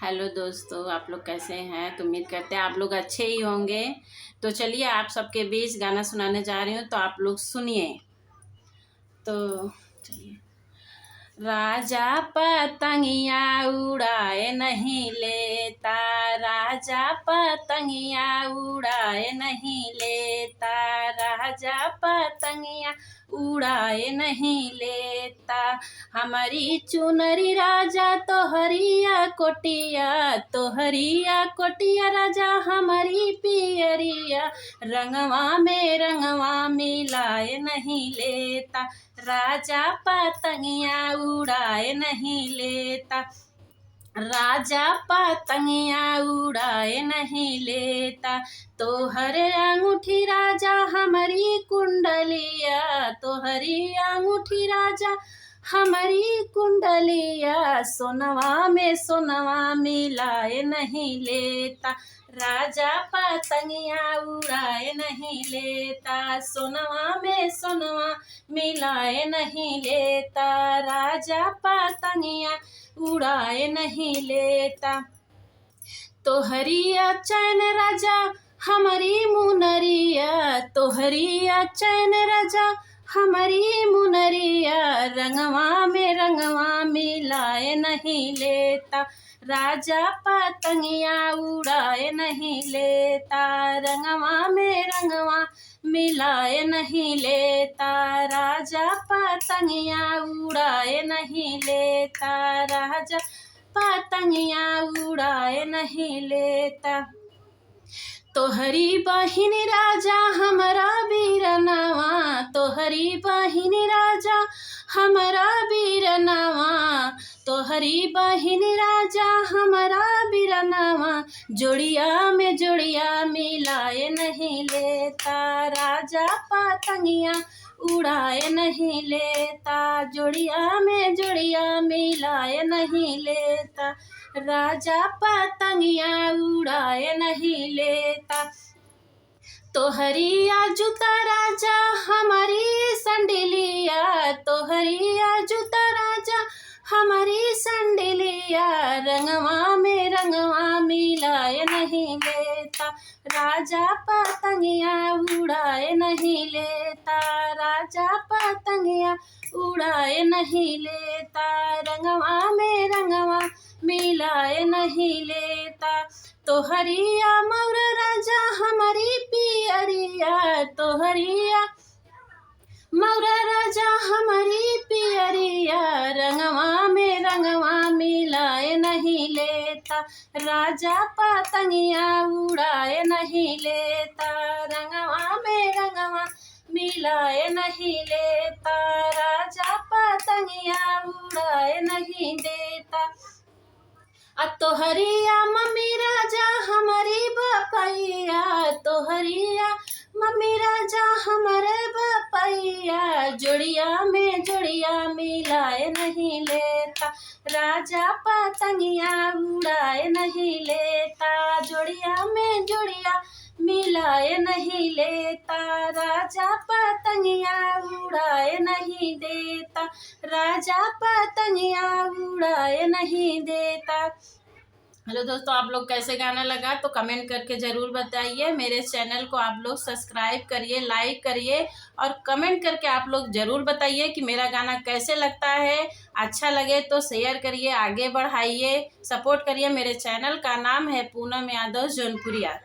Hello दोस्तों, आप लोग कैसे हैं? तो उम्मीद करते हैं आप लोग अच्छे ही होंगे। तो चलिए आप सबके बीच गाना सुनाने जा रही हूँ, तो आप लोग सुनिए। तो चलिए। राजा पतंगिया उड़ाए नहीं लेता, राजा पतंगिया उड़ाए नहीं लेता, राजा पतंगिया उड़ाए नहीं लेता। हमारी चुनरी राजा तोहरिया कोटिया, तोहरिया कोटिया राजा हमारी पियरिया, रंगवा मिलाए नहीं लेता, राजा पतंगिया उड़ाए नहीं लेता, राजा पतंगिया उड़ाए नहीं लेता। तोहरे अंगूठी राजा हमारी कुंडलिया, तोहरी अंगूठी राजा हमारी कुंडलिया, सोनवा में सोनवा मिलाए नहीं लेता, राजा पतंगिया उड़ाए नहीं लेता, सोनवा में सोनवा मिलाए नहीं लेता, राजा पतंगिया उड़ाए नहीं लेता। तोहरिया चैन राजा हमारी मुनरिया, तोहरिया चैन राजा हमारी मुनरिया, रंगवा मिलाए नहीं लेता, राजा पतंगिया उड़ाए नहीं लेता, रंगवा मिलाए नहीं लेता, राजा पतंगिया उड़ाए नहीं लेता, राजा पतंगिया उड़ाए नहीं लेता। तोहरी बहिन राजा हमारा बीरनवा, तोहरी बहिन राजा हमारा बीरनवा, तोहरी बहिन राजा हमारा बीरनवा, जोड़िया में जोड़िया मिलाए नहीं लेता, राजा पतंगिया उड़ाए नहीं लेता, जोड़िया में जोड़िया मिलाए नहीं लेता, राजा पतंगिया उड़ाए नहीं लेता। तोहरिया जूता राजा हमारी संडिलिया, तोहरिया जूता राजा हमारी संडिलिया, रंगवा मिलाए नहीं लेता, राजा पतंगिया उड़ाए नहीं लेता, राजा पतंगिया उड़ाए नहीं लेता, रंगवा मिलाए नहीं लेता। तोहरिया मौर राजा हमारी पियरिया, तोहरिया मौर राजा हमारी पियरिया, रंगवा मिलाए नहीं लेता, राजा पतंगिया उड़ाए नहीं लेता, रंगवा मिलाए नहीं लेता, राजा पतंगिया उड़ाए नहीं देता। तोहरिया मम्मी राजा हमारी बपैया, तोहरिया मम्मी राजा हमारे बपैया, जोड़िया में जोड़िया मिलाए नहीं लेता, राजा पतंगिया उड़ाए नहीं लेता, जोड़िया में जोड़िया मिलाए नहीं लेता, राजा पतंगिया उड़ाए नहीं देता, राजा पतंगिया उड़ाए नहीं देता। हेलो दोस्तों, आप लोग कैसे गाना लगा तो कमेंट करके ज़रूर बताइए। मेरे चैनल को आप लोग सब्सक्राइब करिए, लाइक करिए और कमेंट करके आप लोग ज़रूर बताइए कि मेरा गाना कैसे लगता है। अच्छा लगे तो शेयर करिए, आगे बढ़ाइए, सपोर्ट करिए। मेरे चैनल का नाम है पूनम यादव जौनपुरिया।